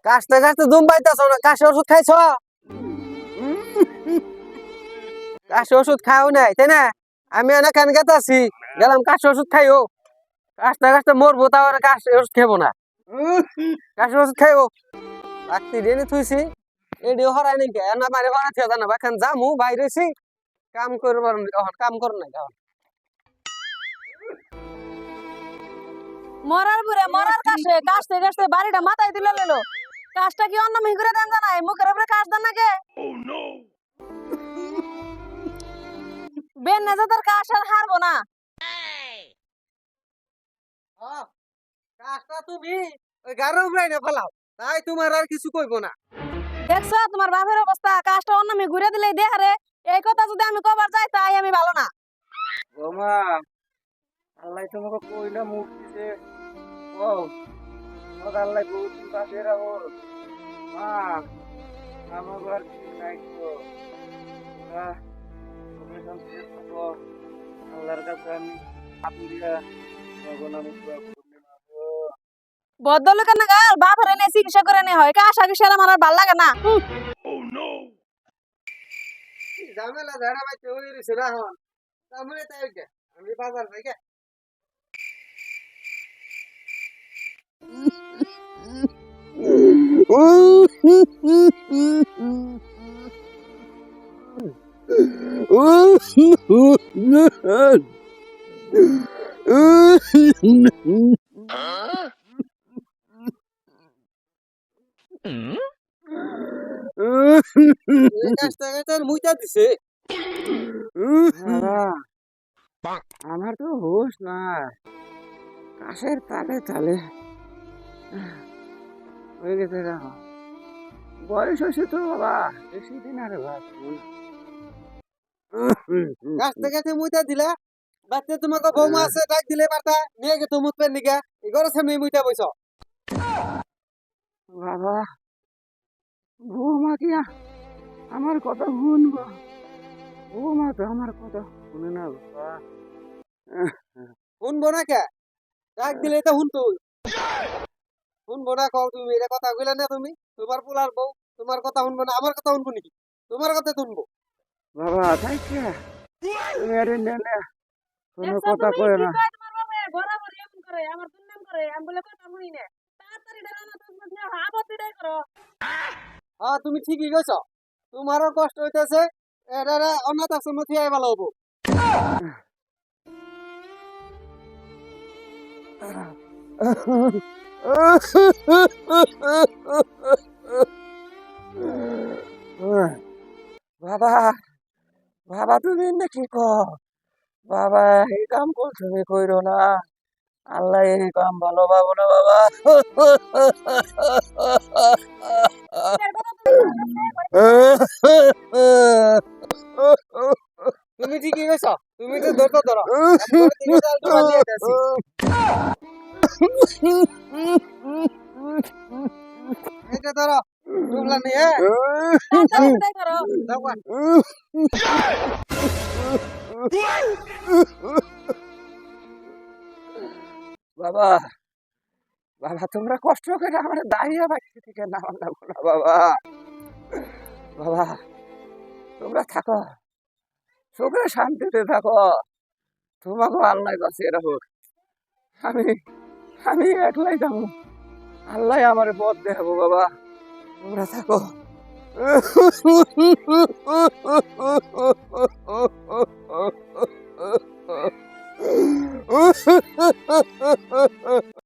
কাশতে কাশতে দুম পাইতেছ না, কাশি ওষুধ খাইছ? কাশি ওষুধ খাও নাই তাই না? আমি অনেক কান গেতাছি, গেলাম কাশি ওষুধ খাইও। কাশতে কাশতে মরবো, তাও আর কাশি ওষুধ খাবো না। কাশি ওষুধ খাইও। রাত্রি ডেনে থুইছি, এডিও হরাই নাকি না মারে হরা থিয়া জানা বাখান জামু বাইরেছি কাম করবার কাম কর নাই এখন। মরার পরে মরার কাশে কাশতে কাশতে বাড়িটা মাথায় তুলে নিলো। কাশটা কি অন্য মিহি করে দেন জানাই, মুখের উপরে কাশ দেন নাকি? বেন না যাদের কাশ আর হারবো না। কাশটা তুমি ওই গাড়ো উড়াই না ফেলাও, তাই তোমার আর কিছু কইবো না। দেখছো তোমার বাপের অবস্থা, কাশটা অন্য মিহি ঘুরে দিলেই দেহারে। এই কথা যদি আমি কবার যাই তাই আমি ভালো না। ওমা আল্লাহ তোমাকে কইলা মুখ দিছে, ও তোমাকে আল্লাহ বহুত কাছে রাখো মা। আমার ঘর কি নাই তো তুমি শান্তি থাকো। আল্লাহর কাছে আমি আপুরিয়া তখন আমি ভদ্রলোকের না গাল বাপের এনে চিকিৎসা করে নে হয়, কাশ আগে সেরা আমার ভাল লাগে না। ঝামেলা ঝাড়া বাইতে হয়ে রয়েছে না এখন। তাহলে তাই কে আমি বাজার যাই কে। মুইটা দিছে আমার তো হুশ না, কাশের তালে তালে হয়ে গেছে। বয়স হয়েছে তো বাবা, বেশি দিন আরে কাছতে কাছে মুইটা দিলা। বাচ্চা তোমাকে বৌমা আছে, ডাক দিলে পারতা নিয়ে গে তো মুতবেন নিকা এগোর সামনে মুইটা বইছ। বাবা বৌমা কি আমার কথা শুনবো? বৌমা তো আমার কথা শুনে না বাবা। শুনবো না কে? ডাক দিলে তো শুনতো। শুনবো না কও তুমি, এটা কথা কইলা না তুমি? তোমার পোলার বউ তোমার কথা শুনবো না, আমার কথা শুনবো নাকি? তোমার কথা শুনবো বাবা। তাই কে তুমি আরে না না কোনো কথা কয় না। তোমার বাপে বরাবর এমন করে, আমার দুর্নাম করে, আমি বলে কথা শুনি না। তাড়াতাড়ি ডালানা তুমি আপত্তিটাই করো। হ্যাঁ তুমি ঠিকই কইছ, তোমারও কষ্ট হইতেছে, এটারে অনাথ আশ্রমে থিয়াই ভালো হবো। বাবা বাবা তুমি নাকি কো বাবা, এই কাম কর তুমি কইরো না। আল্লাহ এই কাম ভালো পাবো না বাবা। তুমি ঠিকই কইছ, তুমি তো ধরতো ধরো এটা ধরো বুঝলা নি। তাড়াতাড়ি করো। বাবা বাবা তোমরা কষ্ট করে আমার দাঁড়িয়ে বাড়ি থেকে নামান না বাবা। বাবা তোমরা থাকো, সুখে শান্তিতে থাকো, তোমাকে আল্লাহ বাঁচিয়ে রাখুক। আমি আমি একলাই যাবো, আল্লাহ আমার পথ দেখাবো বাবা, তোমরা থাকো।